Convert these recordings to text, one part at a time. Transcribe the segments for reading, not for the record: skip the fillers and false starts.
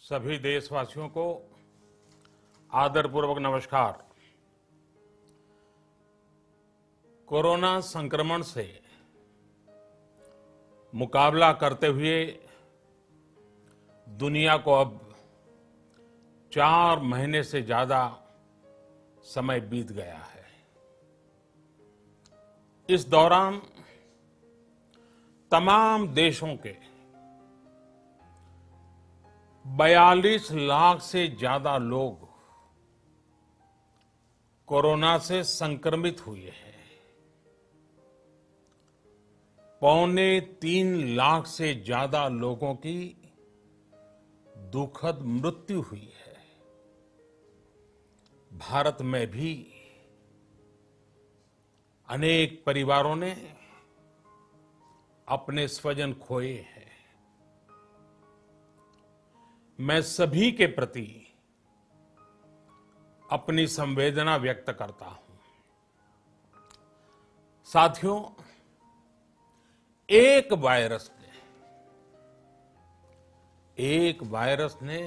सभी देशवासियों को आदरपूर्वक नमस्कार। कोरोना संक्रमण से मुकाबला करते हुए दुनिया को अब 4 महीने से ज्यादा समय बीत गया है। इस दौरान तमाम देशों के 42 लाख से ज्यादा लोग कोरोना से संक्रमित हुए हैं। 2.25 लाख से ज्यादा लोगों की दुखद मृत्यु हुई है। भारत में भी अनेक परिवारों ने अपने स्वजन खोए हैं। मैं सभी के प्रति अपनी संवेदना व्यक्त करता हूं। साथियों, एक वायरस ने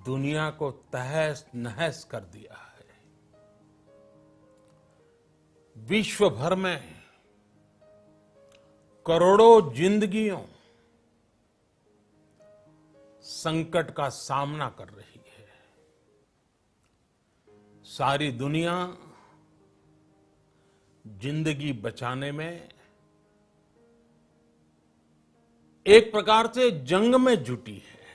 दुनिया को तहस नहस कर दिया है। विश्व भर में करोड़ों जिंदगियों संकट का सामना कर रही है। सारी दुनिया जिंदगी बचाने में एक प्रकार से जंग में जुटी है।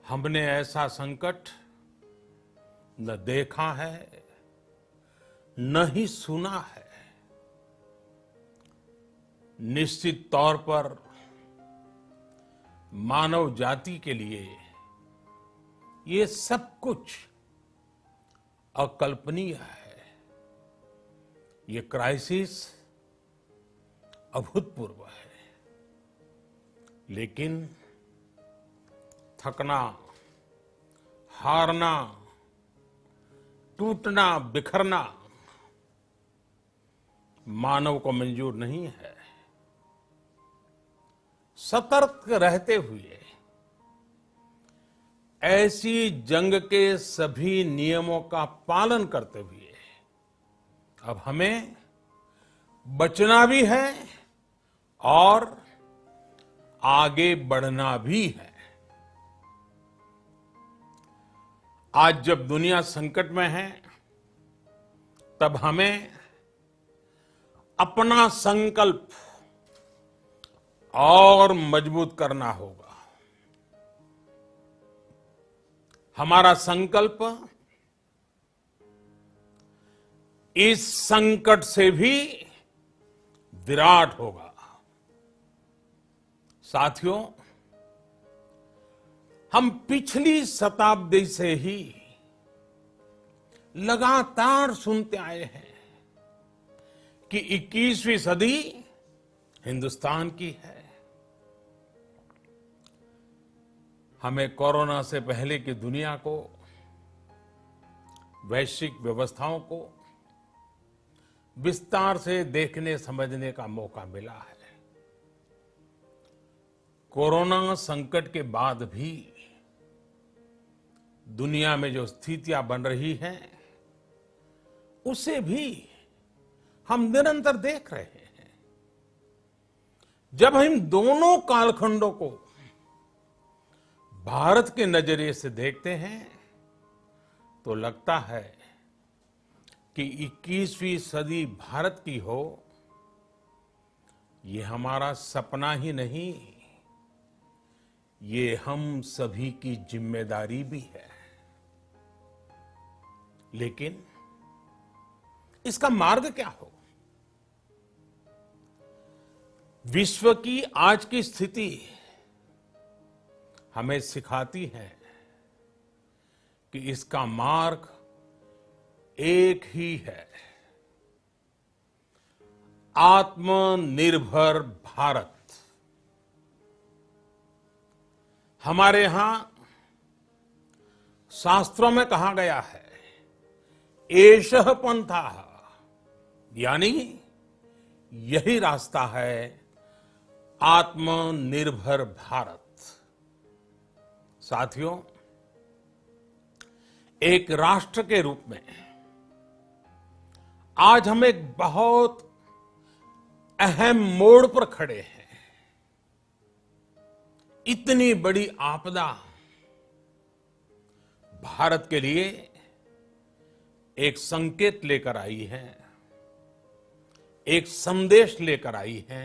हमने ऐसा संकट न देखा है, न ही सुना है। निश्चित तौर पर मानव जाति के लिए ये सब कुछ अकल्पनीय है। ये क्राइसिस अभूतपूर्व है, लेकिन थकना, हारना, टूटना, बिखरना मानव को मंजूर नहीं है। सतर्क रहते हुए ऐसी जंग के सभी नियमों का पालन करते हुए अब हमें बचना भी है और आगे बढ़ना भी है। आज जब दुनिया संकट में है, तब हमें अपना संकल्प और मजबूत करना होगा। हमारा संकल्प इस संकट से भी विराट होगा। साथियों, हम पिछली शताब्दी से ही लगातार सुनते आए हैं कि 21वीं सदी हिंदुस्तान की है। हमें कोरोना से पहले की दुनिया को, वैश्विक व्यवस्थाओं को विस्तार से देखने समझने का मौका मिला है। कोरोना संकट के बाद भी दुनिया में जो स्थितियां बन रही हैं, उसे भी हम निरंतर देख रहे हैं। जब हम दोनों कालखंडों को भारत के नजरिए से देखते हैं, तो लगता है कि 21वीं सदी भारत की हो, ये हमारा सपना ही नहीं, ये हम सभी की जिम्मेदारी भी है। लेकिन इसका मार्ग क्या हो? विश्व की आज की स्थिति हमें सिखाती है कि इसका मार्ग एक ही है, आत्मनिर्भर भारत। हमारे यहां शास्त्रों में कहा गया है, एषः पंथः, यानी यही रास्ता है आत्मनिर्भर भारत। साथियों, एक राष्ट्र के रूप में आज हम एक बहुत अहम मोड़ पर खड़े हैं। इतनी बड़ी आपदा भारत के लिए एक संकेत लेकर आई है, एक संदेश लेकर आई है,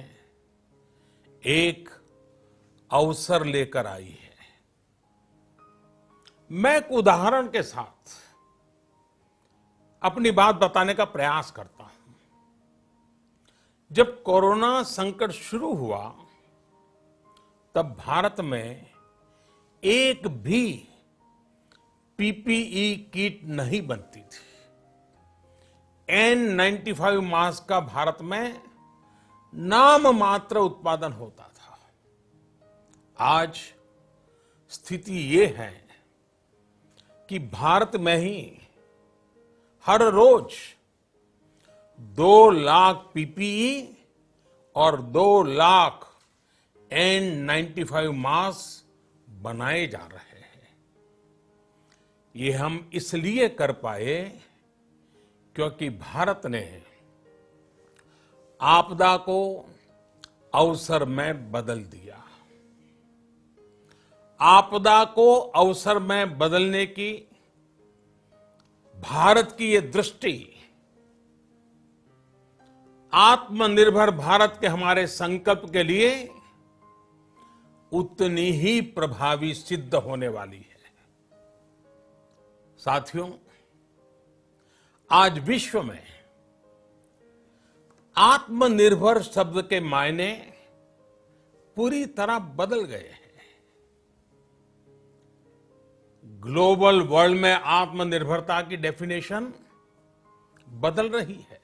एक अवसर लेकर आई है। मैं एक उदाहरण के साथ अपनी बात बताने का प्रयास करता हूं। जब कोरोना संकट शुरू हुआ, तब भारत में एक भी पीपीई किट नहीं बनती थी। N95 मास्क का भारत में नाम मात्र उत्पादन होता था। आज स्थिति ये है कि भारत में ही हर रोज 2 लाख पीपीई और 2 लाख N95 मास्क बनाए जा रहे हैं। ये हम इसलिए कर पाए क्योंकि भारत ने आपदा को अवसर में बदल दिया। आपदा को अवसर में बदलने की भारत की ये दृष्टि आत्मनिर्भर भारत के हमारे संकल्प के लिए उतनी ही प्रभावी सिद्ध होने वाली है। साथियों, आज विश्व में आत्मनिर्भर शब्द के मायने पूरी तरह बदल गए हैं। ग्लोबल वर्ल्ड में आत्मनिर्भरता की डेफिनेशन बदल रही है।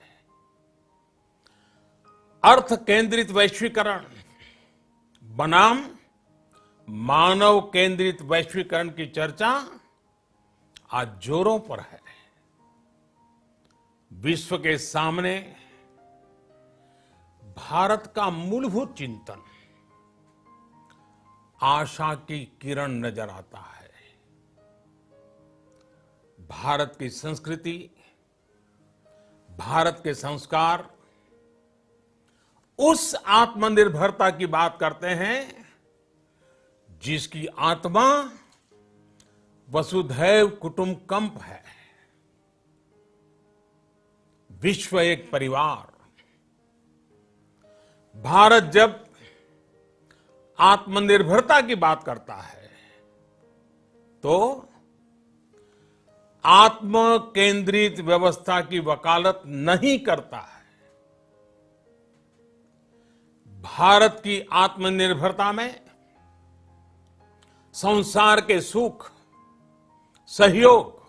अर्थ केंद्रित वैश्वीकरण बनाम मानव केंद्रित वैश्वीकरण की चर्चा आज जोरों पर है। विश्व के सामने भारत का मूलभूत चिंतन आशा की किरण नजर आता है। भारत की संस्कृति, भारत के संस्कार उस आत्मनिर्भरता की बात करते हैं जिसकी आत्मा वसुधैव कुटुंबकम है। विश्व एक परिवार। भारत जब आत्मनिर्भरता की बात करता है तो आत्म केंद्रित व्यवस्था की वकालत नहीं करता है। भारत की आत्मनिर्भरता में संसार के सुख, सहयोग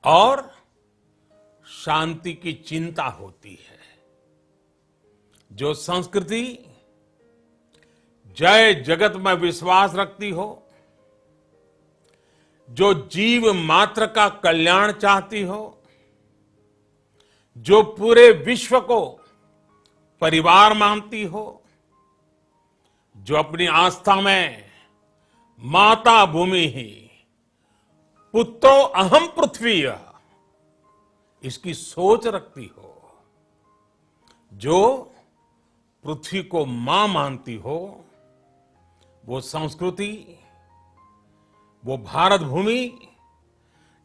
और शांति की चिंता होती है। जो संस्कृति जय जगत में विश्वास रखती हो, जो जीव मात्र का कल्याण चाहती हो, जो पूरे विश्व को परिवार मानती हो, जो अपनी आस्था में माता भूमि ही पुत्रो अहम पृथ्वी इसकी सोच रखती हो, जो पृथ्वी को मां मानती हो, वो संस्कृति, वो भारत भूमि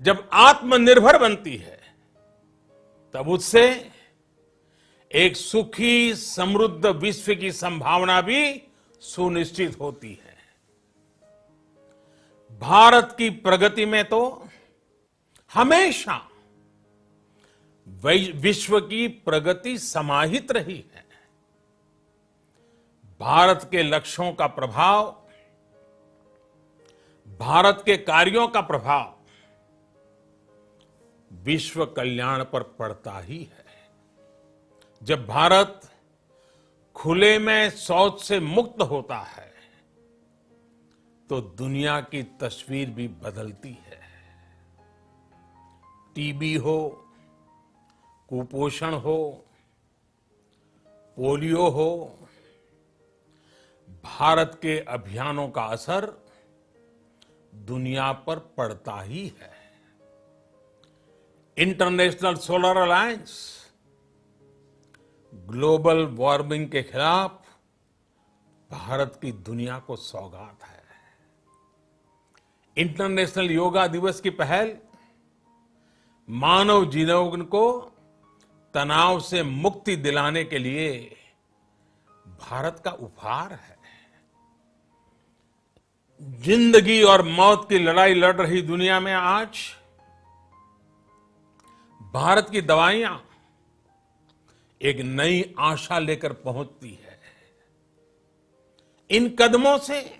जब आत्मनिर्भर बनती है तब उससे एक सुखी समृद्ध विश्व की संभावना भी सुनिश्चित होती है। भारत की प्रगति में तो हमेशा विश्व की प्रगति समाहित रही है। भारत के लक्ष्यों का प्रभाव, भारत के कार्यों का प्रभाव विश्व कल्याण पर पड़ता ही है। जब भारत खुले में शौच से मुक्त होता है तो दुनिया की तस्वीर भी बदलती है। टीबी हो, कुपोषण हो, पोलियो हो, भारत के अभियानों का असर दुनिया पर पड़ता ही है। International solar alliance global warming के खिलाफ भारत की दुनिया को सौगात है। इंटरनेशनल योगा दिवस की पहल मानव जीवन को तनाव से मुक्ति दिलाने के लिए भारत का उपहार है। जिंदगी और मौत की लड़ाई लड़ रही दुनिया में आज भारत की दवाइयां एक नई आशा लेकर पहुंचती है। इन कदमों से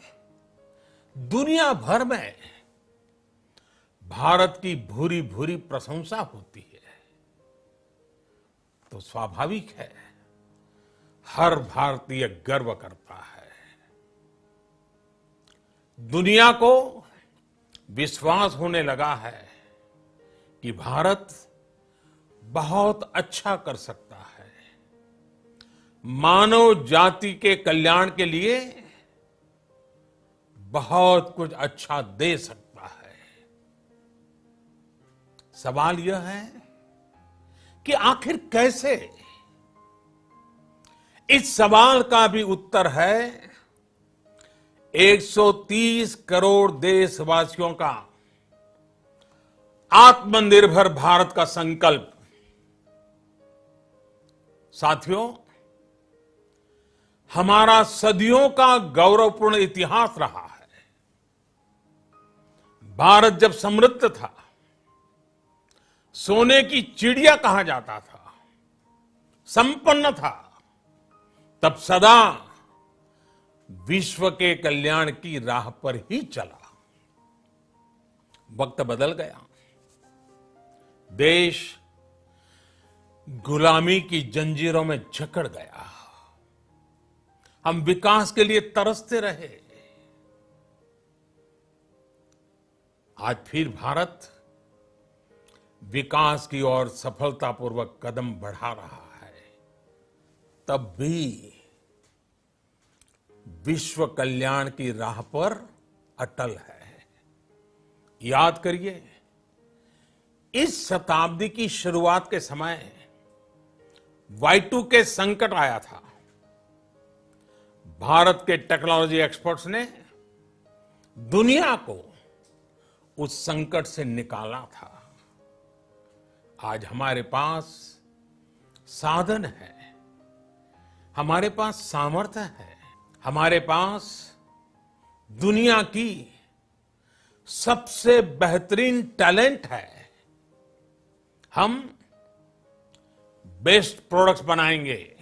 दुनिया भर में भारत की भूरी भूरी प्रशंसा होती है। तो स्वाभाविक है, हर भारतीय गर्व करता है। दुनिया को विश्वास होने लगा है कि भारत बहुत अच्छा कर सकता है, मानव जाति के कल्याण के लिए बहुत कुछ अच्छा दे सकता है। सवाल यह है कि आखिर कैसे? इस सवाल का भी उत्तर है 130 करोड़ देशवासियों का आत्मनिर्भर भारत का संकल्प। साथियों, हमारा सदियों का गौरवपूर्ण इतिहास रहा है। भारत जब समृद्ध था, सोने की चिड़िया कहा जाता था, संपन्न था, तब सदा विश्व के कल्याण की राह पर ही चला। वक्त बदल गया, देश गुलामी की जंजीरों में जकड़ गया। हम विकास के लिए तरसते रहे। आज फिर भारत विकास की ओर सफलतापूर्वक कदम बढ़ा रहा है। तब भी विश्व कल्याण की राह पर अटल है। याद करिए, इस शताब्दी की शुरुआत के समय Y2K संकट आया था। भारत के टेक्नोलॉजी एक्सपर्ट्स ने दुनिया को उस संकट से निकाला था। आज हमारे पास साधन है, हमारे पास सामर्थ्य है, हमारे पास दुनिया की सबसे बेहतरीन टैलेंट है। हम बेस्ट प्रोडक्ट्स बनाएंगे,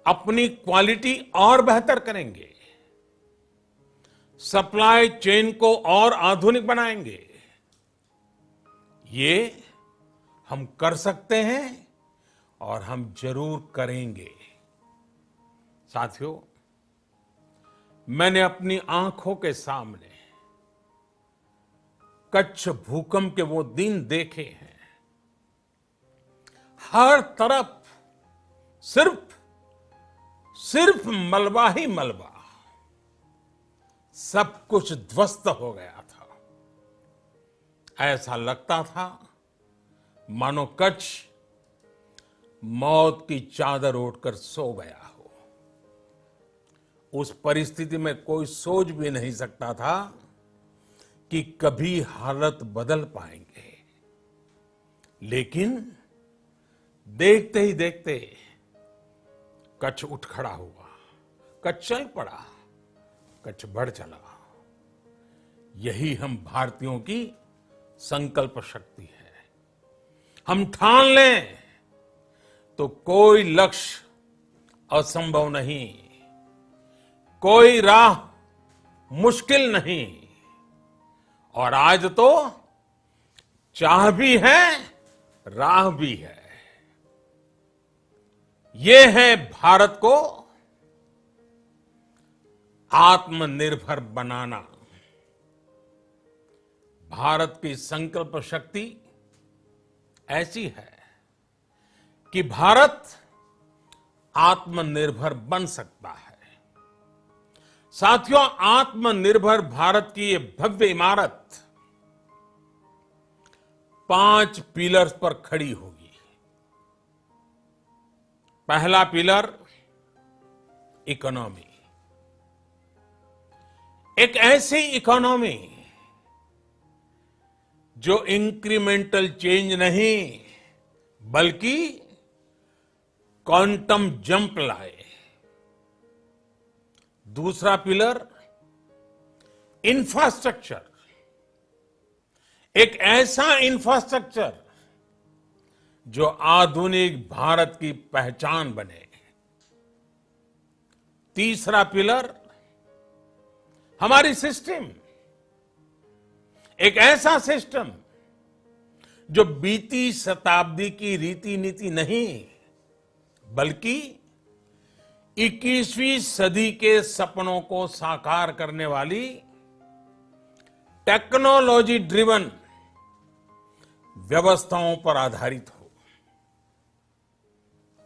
अपनी क्वालिटी और बेहतर करेंगे, सप्लाई चेन को और आधुनिक बनाएंगे। ये हम कर सकते हैं और हम जरूर करेंगे। साथियों, मैंने अपनी आंखों के सामने कच्छ भूकंप के वो दिन देखे हैं। हर तरफ सिर्फ मलबा ही मलबा, सब कुछ ध्वस्त हो गया था। ऐसा लगता था मानो कच्छ मौत की चादर ओढ़कर सो गया हो। उस परिस्थिति में कोई सोच भी नहीं सकता था कि कभी हालत बदल पाएंगे। लेकिन देखते ही देखते कच्छ उठ खड़ा हुआ, कच्छ चल पड़ा, कच्छ बढ़ चला। यही हम भारतीयों की संकल्प शक्ति है। हम ठान लें तो कोई लक्ष्य असंभव नहीं, कोई राह मुश्किल नहीं। और आज तो चाह भी है, राह भी है। ये है भारत को आत्मनिर्भर बनाना। भारत की संकल्प शक्ति ऐसी है कि भारत आत्मनिर्भर बन सकता है। साथियों, आत्मनिर्भर भारत की ये भव्य इमारत 5 पिलर्स पर खड़ी होगी। पहला पिलर इकोनॉमी। एक ऐसी इकोनॉमी जो इंक्रीमेंटल चेंज नहीं बल्कि क्वांटम जंप लाए। दूसरा पिलर इंफ्रास्ट्रक्चर। एक ऐसा इंफ्रास्ट्रक्चर जो आधुनिक भारत की पहचान बने। तीसरा पिलर हमारी सिस्टम। एक ऐसा सिस्टम जो बीती शताब्दी की रीति नीति नहीं बल्कि 21वीं सदी के सपनों को साकार करने वाली टेक्नोलॉजी ड्रिवन व्यवस्थाओं पर आधारित हो।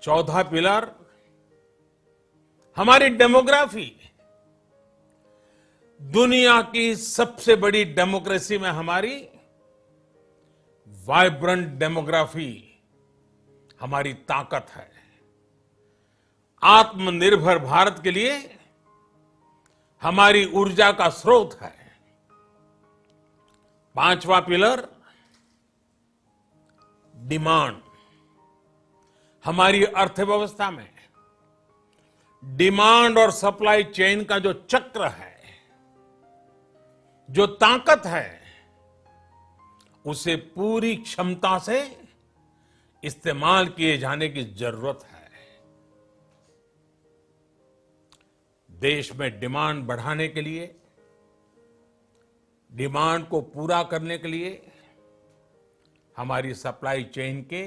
चौथा पिलर हमारी डेमोग्राफी। दुनिया की सबसे बड़ी डेमोक्रेसी में हमारी वाइब्रेंट डेमोग्राफी हमारी ताकत है। आत्मनिर्भर भारत के लिए हमारी ऊर्जा का स्रोत है। पांचवा पिलर डिमांड। हमारी अर्थव्यवस्था में डिमांड और सप्लाई चेन का जो चक्र है, जो ताकत है, उसे पूरी क्षमता से इस्तेमाल किए जाने की जरूरत है। देश में डिमांड बढ़ाने के लिए, डिमांड को पूरा करने के लिए हमारी सप्लाई चेन के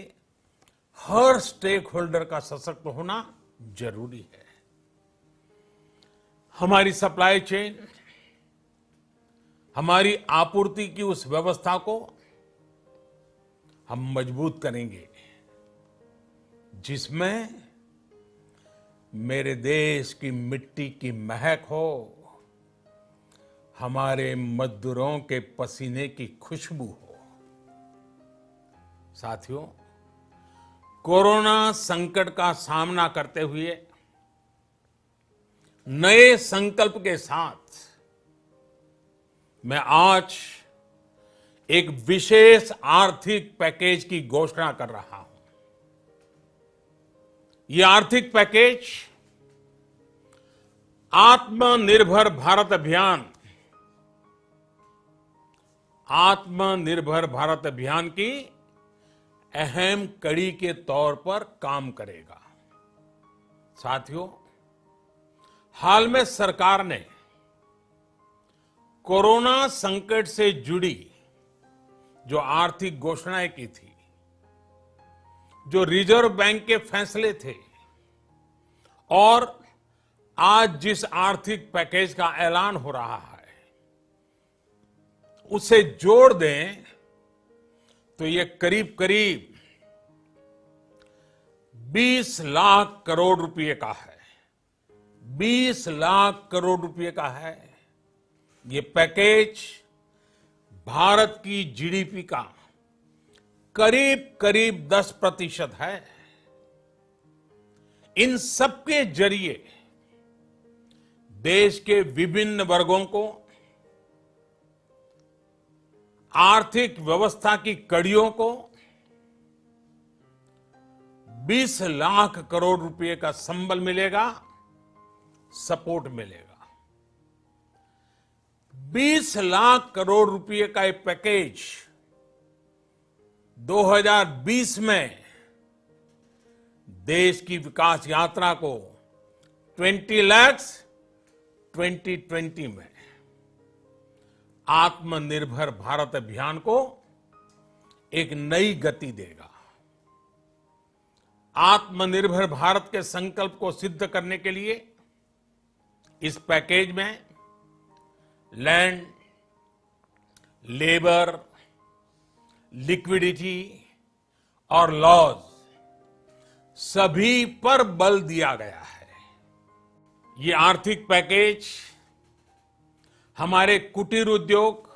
हर स्टेक होल्डर का सशक्त होना जरूरी है। हमारी सप्लाई चेन, हमारी आपूर्ति की उस व्यवस्था को हम मजबूत करेंगे जिसमें मेरे देश की मिट्टी की महक हो, हमारे मजदूरों के पसीने की खुशबू हो। साथियों, कोरोना संकट का सामना करते हुए नए संकल्प के साथ मैं आज एक विशेष आर्थिक पैकेज की घोषणा कर रहा हूं। यह आर्थिक पैकेज आत्मनिर्भर भारत अभियान, आत्मनिर्भर भारत अभियान की अहम कड़ी के तौर पर काम करेगा। साथियों, हाल में सरकार ने कोरोना संकट से जुड़ी जो आर्थिक घोषणाएं की थी, जो रिजर्व बैंक के फैसले थे और आज जिस आर्थिक पैकेज का ऐलान हो रहा है, उसे जोड़ दें तो ये करीब करीब 20 लाख करोड़ रुपए का है। 20 लाख करोड़ रुपए का है। ये पैकेज भारत की जीडीपी का करीब करीब 10% है। इन सबके जरिए देश के विभिन्न वर्गों को आर्थिक व्यवस्था की कड़ियों को 20 लाख करोड़ रुपए का संबल मिलेगा, सपोर्ट मिलेगा। 20 लाख करोड़ रुपए का एक पैकेज 2020 में देश की विकास यात्रा को 20 लाख 2020 में आत्मनिर्भर भारत अभियान को एक नई गति देगा। आत्मनिर्भर भारत के संकल्प को सिद्ध करने के लिए इस पैकेज में लैंड, लेबर, लिक्विडिटी और लॉज सभी पर बल दिया गया है। ये आर्थिक पैकेज हमारे कुटीर उद्योग,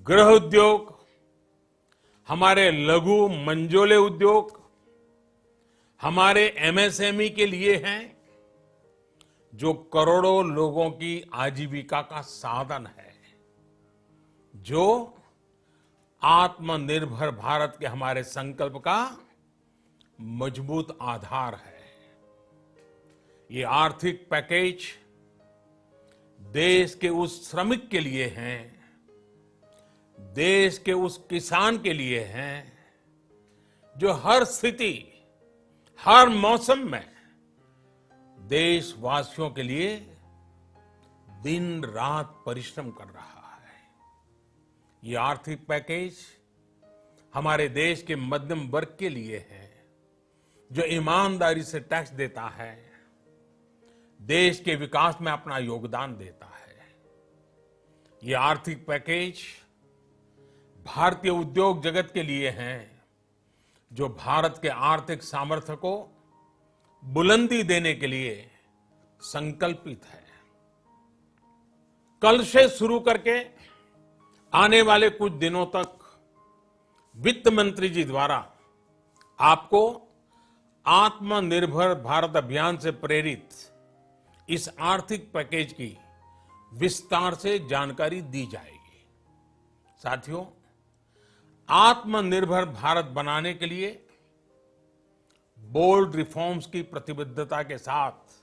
गृह उद्योग, हमारे लघु मंझोले उद्योग, हमारे एमएसएमई के लिए हैं, जो करोड़ों लोगों की आजीविका का साधन है, जो आत्मनिर्भर भारत के हमारे संकल्प का मजबूत आधार है। ये आर्थिक पैकेज देश के उस श्रमिक के लिए हैं, देश के उस किसान के लिए हैं, जो हर स्थिति, हर मौसम में देशवासियों के लिए दिन रात परिश्रम कर रहा है। ये आर्थिक पैकेज हमारे देश के मध्यम वर्ग के लिए है, जो ईमानदारी से टैक्स देता है, देश के विकास में अपना योगदान देता है। ये आर्थिक पैकेज भारतीय उद्योग जगत के लिए हैं, जो भारत के आर्थिक सामर्थ्य को बुलंदी देने के लिए संकल्पित है। कल से शुरू करके आने वाले कुछ दिनों तक वित्त मंत्री जी द्वारा आपको आत्मनिर्भर भारत अभियान से प्रेरित इस आर्थिक पैकेज की विस्तार से जानकारी दी जाएगी। साथियों, आत्मनिर्भर भारत बनाने के लिए बोल्ड रिफॉर्म्स की प्रतिबद्धता के साथ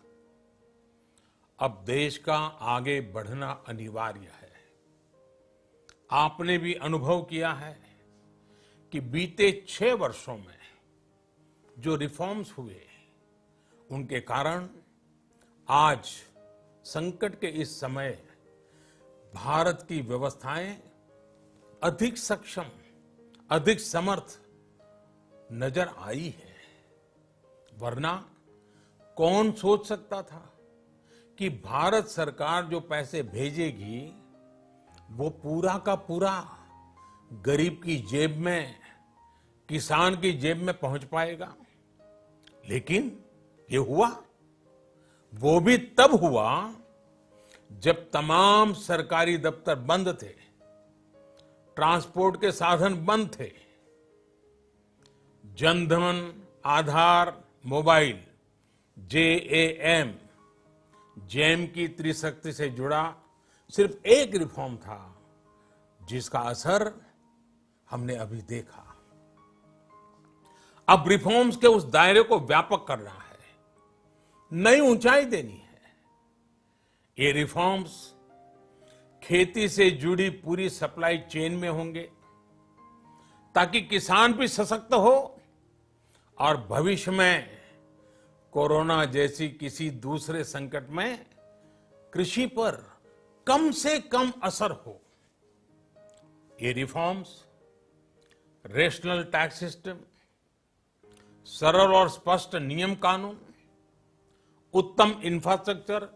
अब देश का आगे बढ़ना अनिवार्य है। आपने भी अनुभव किया है कि बीते 6 वर्षों में जो रिफॉर्म्स हुए, उनके कारण आज संकट के इस समय भारत की व्यवस्थाएं अधिक सक्षम, अधिक समर्थ नजर आई है। वरना कौन सोच सकता था कि भारत सरकार जो पैसे भेजेगी वो पूरा का पूरा गरीब की जेब में, किसान की जेब में पहुंच पाएगा। लेकिन ये हुआ, वो भी तब हुआ जब तमाम सरकारी दफ्तर बंद थे, ट्रांसपोर्ट के साधन बंद थे। जनधन, आधार, मोबाइल, जेएएम, जेम की त्रिशक्ति से जुड़ा सिर्फ एक रिफॉर्म था, जिसका असर हमने अभी देखा। अब रिफॉर्म्स के उस दायरे को व्यापक करना है, नई ऊंचाई देनी है। ये रिफॉर्म्स खेती से जुड़ी पूरी सप्लाई चेन में होंगे, ताकि किसान भी सशक्त हो और भविष्य में कोरोना जैसी किसी दूसरे संकट में कृषि पर कम से कम असर हो। ये रिफॉर्म्स रेशनल टैक्स सिस्टम, सरल और स्पष्ट नियम कानून, उत्तम इंफ्रास्ट्रक्चर,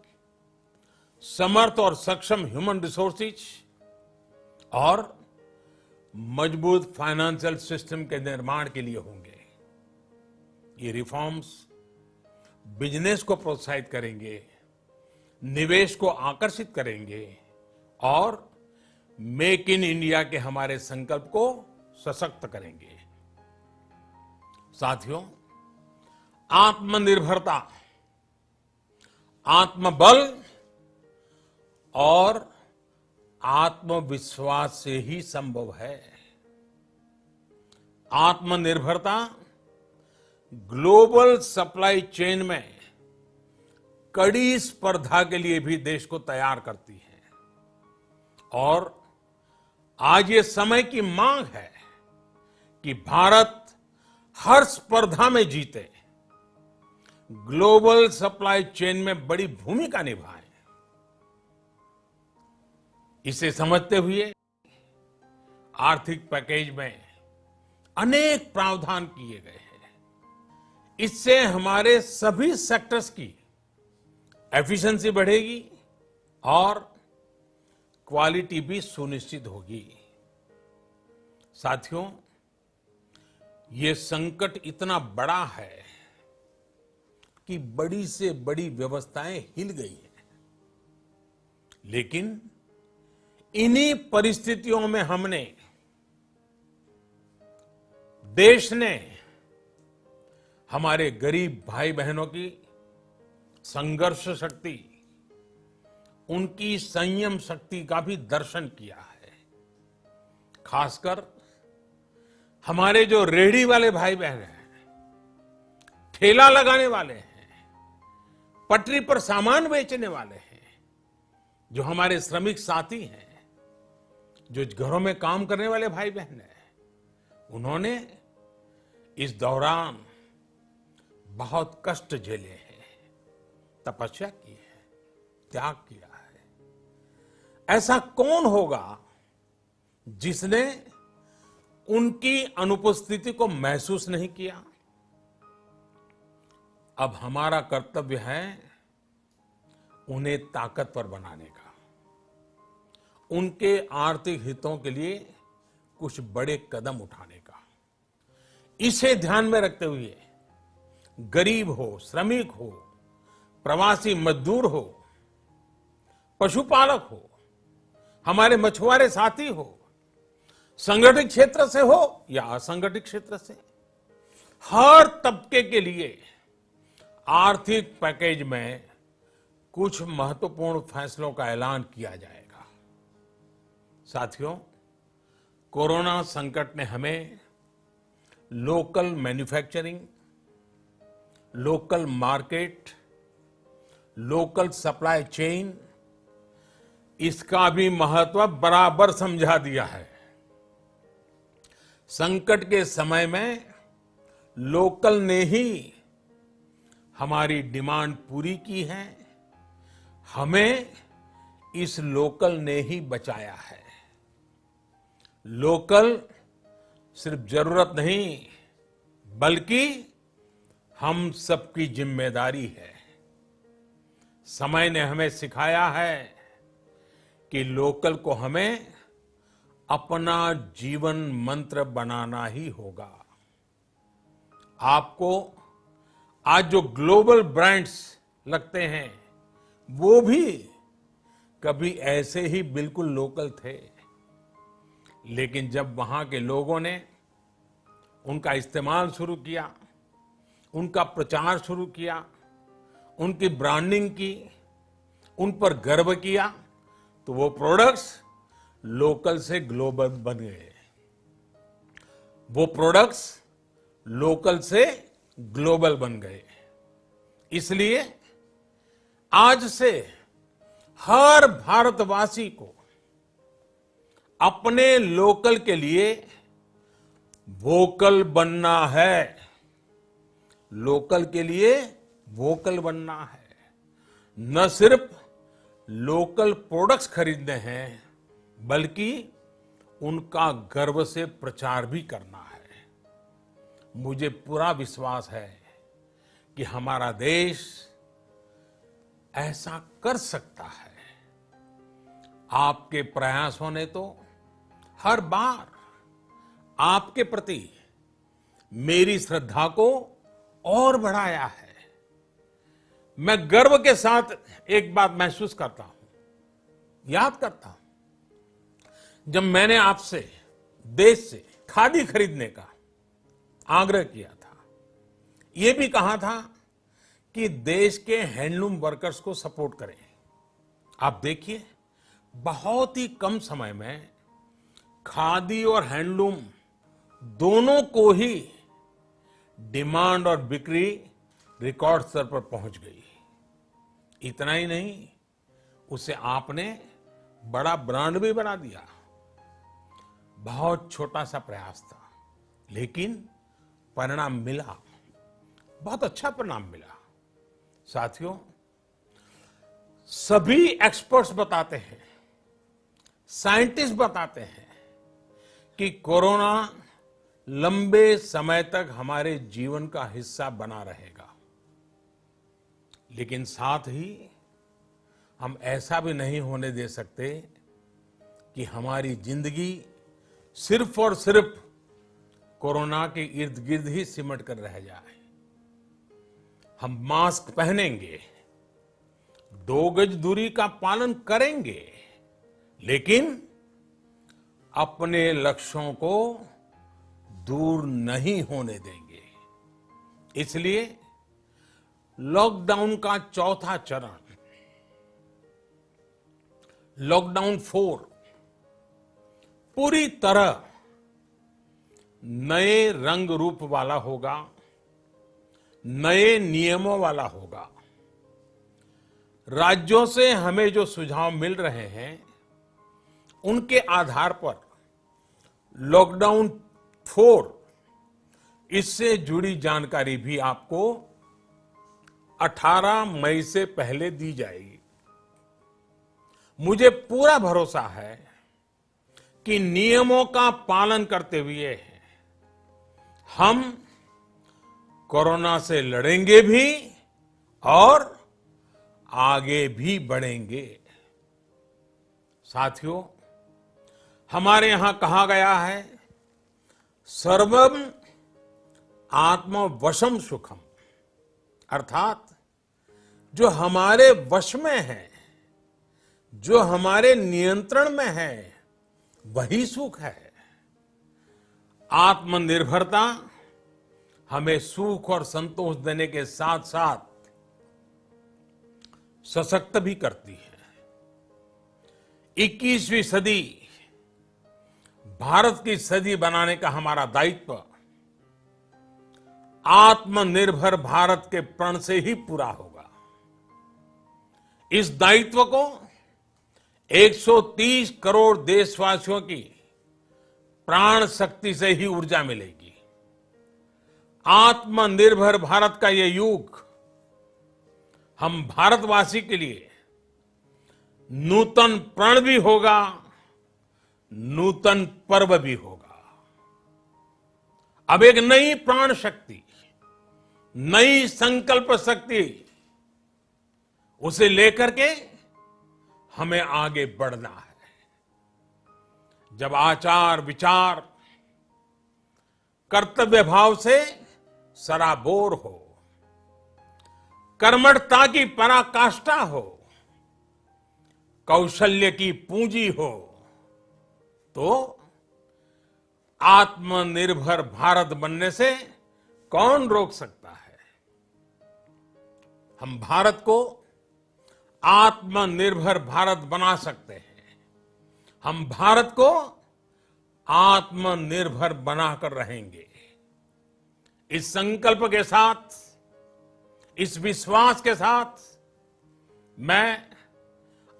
समर्थ और सक्षम ह्यूमन रिसोर्सेज और मजबूत फाइनेंशियल सिस्टम के निर्माण के लिए होंगे। ये रिफॉर्म्स बिजनेस को प्रोत्साहित करेंगे, निवेश को आकर्षित करेंगे और मेक इन इंडिया के हमारे संकल्प को सशक्त करेंगे। साथियों, आत्मनिर्भरता, आत्मबल और आत्मविश्वास से ही संभव है। आत्मनिर्भरता ग्लोबल सप्लाई चेन में कड़ी स्पर्धा के लिए भी देश को तैयार करती है और आज ये समय की मांग है कि भारत हर स्पर्धा में जीते, ग्लोबल सप्लाई चेन में बड़ी भूमिका निभाए। इसे समझते हुए आर्थिक पैकेज में अनेक प्रावधान किए गए हैं। इससे हमारे सभी सेक्टर्स की एफिशिएंसी बढ़ेगी और क्वालिटी भी सुनिश्चित होगी। साथियों, ये संकट इतना बड़ा है कि बड़ी से बड़ी व्यवस्थाएं हिल गई हैं। लेकिन इन्हीं परिस्थितियों में देश ने हमारे गरीब भाई बहनों की संघर्ष शक्ति, उनकी संयम शक्ति का भी दर्शन किया है। खासकर हमारे जो रेहड़ी वाले भाई बहन हैं, ठेला लगाने वाले हैं, पटरी पर सामान बेचने वाले हैं, जो हमारे श्रमिक साथी हैं, जो घरों में काम करने वाले भाई बहन हैं, उन्होंने इस दौरान बहुत कष्ट झेले हैं, तपस्या की है, त्याग किया है। ऐसा कौन होगा जिसने उनकी अनुपस्थिति को महसूस नहीं किया? अब हमारा कर्तव्य है उन्हें ताकतवर बनाने का, उनके आर्थिक हितों के लिए कुछ बड़े कदम उठाने का। इसे ध्यान में रखते हुए गरीब हो, श्रमिक हो, प्रवासी मजदूर हो, पशुपालक हो, हमारे मछुआरे साथी हो, संगठित क्षेत्र से हो या असंगठित क्षेत्र से, हर तबके के लिए आर्थिक पैकेज में कुछ महत्वपूर्ण फैसलों का ऐलान किया जाएगा। साथियों, कोरोना संकट ने हमें local manufacturing, local market, local supply chain, इसका भी महत्व बराबर समझा दिया है। संकट के समय में लोकल ने ही हमारी डिमांड पूरी की है, हमें इस लोकल ने ही बचाया है। लोकल सिर्फ जरूरत नहीं, बल्कि हम सबकी जिम्मेदारी है। समय ने हमें सिखाया है कि लोकल को हमें अपना जीवन मंत्र बनाना ही होगा। आपको आज जो ग्लोबल ब्रांड्स लगते हैं, वो भी कभी ऐसे ही बिल्कुल लोकल थे, लेकिन जब वहां के लोगों ने उनका इस्तेमाल शुरू किया, उनका प्रचार शुरू किया, उनकी ब्रांडिंग की, उन पर गर्व किया, तो वो प्रोडक्ट्स लोकल से ग्लोबल बन गए। वो प्रोडक्ट्स लोकल से ग्लोबल बन गए। इसलिए आज से हर भारतवासी को अपने लोकल के लिए वोकल बनना है। लोकल के लिए वोकल बनना है। न सिर्फ लोकल प्रोडक्ट्स खरीदने हैं, बल्कि उनका गर्व से प्रचार भी करना है। मुझे पूरा विश्वास है कि हमारा देश ऐसा कर सकता है। आपके प्रयासों ने तो हर बार आपके प्रति मेरी श्रद्धा को और बढ़ाया है। मैं गर्व के साथ एक बात महसूस करता हूं, याद करता हूं, जब मैंने आपसे देश से खादी खरीदने का आग्रह किया था, यह भी कहा था कि देश के हैंडलूम वर्कर्स को सपोर्ट करें। आप देखिए, बहुत ही कम समय में खादी और हैंडलूम दोनों को ही डिमांड और बिक्री रिकॉर्ड स्तर पर पहुंच गई। इतना ही नहीं, उसे आपने बड़ा ब्रांड भी बना दिया। बहुत छोटा सा प्रयास था, लेकिन परिणाम मिला, बहुत अच्छा परिणाम मिला। साथियों, सभी एक्सपर्ट्स बताते हैं, साइंटिस्ट बताते हैं कि कोरोना लंबे समय तक हमारे जीवन का हिस्सा बना रहेगा। लेकिन साथ ही हम ऐसा भी नहीं होने दे सकते कि हमारी जिंदगी सिर्फ और सिर्फ कोरोना के इर्द गिर्द ही सिमट कर रह जाए। हम मास्क पहनेंगे, 2 गज दूरी का पालन करेंगे, लेकिन अपने लक्ष्यों को दूर नहीं होने देंगे। इसलिए लॉकडाउन का चौथा चरण, लॉकडाउन 4, पूरी तरह नए रंग रूप वाला होगा, नए नियमों वाला होगा। राज्यों से हमें जो सुझाव मिल रहे हैं, उनके आधार पर लॉकडाउन 4, इससे जुड़ी जानकारी भी आपको 18 मई से पहले दी जाएगी। मुझे पूरा भरोसा है कि नियमों का पालन करते हुए हम कोरोना से लड़ेंगे भी और आगे भी बढ़ेंगे। साथियों, हमारे यहां कहा गया है, सर्वम आत्मवशम सुखम, अर्थात जो हमारे वश में है, जो हमारे नियंत्रण में है, वही सुख है। आत्मनिर्भरता हमें सुख और संतोष देने के साथ साथ सशक्त भी करती है। 21वीं सदी भारत की सदी बनाने का हमारा दायित्व आत्मनिर्भर भारत के प्रण से ही पूरा होगा। इस दायित्व को 130 करोड़ देशवासियों की प्राण शक्ति से ही ऊर्जा मिलेगी। आत्मनिर्भर भारत का ये युग हम भारतवासी के लिए नूतन प्रण भी होगा, नूतन पर्व भी होगा। अब एक नई प्राण शक्ति, नई संकल्प शक्ति, उसे लेकर के हमें आगे बढ़ना है। जब आचार विचार कर्तव्य भाव से सराबोर हो, कर्मठता की पराकाष्ठा हो, कौशल्य की पूंजी हो, तो आत्मनिर्भर भारत बनने से कौन रोक सकता है। हम भारत को आत्मनिर्भर भारत बना सकते हैं। हम भारत को आत्मनिर्भर बनाकर रहेंगे। इस संकल्प के साथ, इस विश्वास के साथ मैं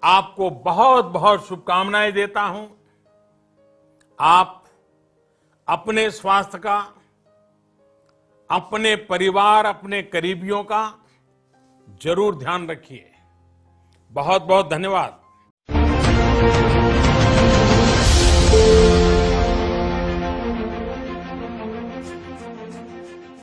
आपको बहुत बहुत शुभकामनाएं देता हूं। आप अपने स्वास्थ्य का, अपने परिवार, अपने करीबियों का जरूर ध्यान रखिए। बहुत बहुत धन्यवाद।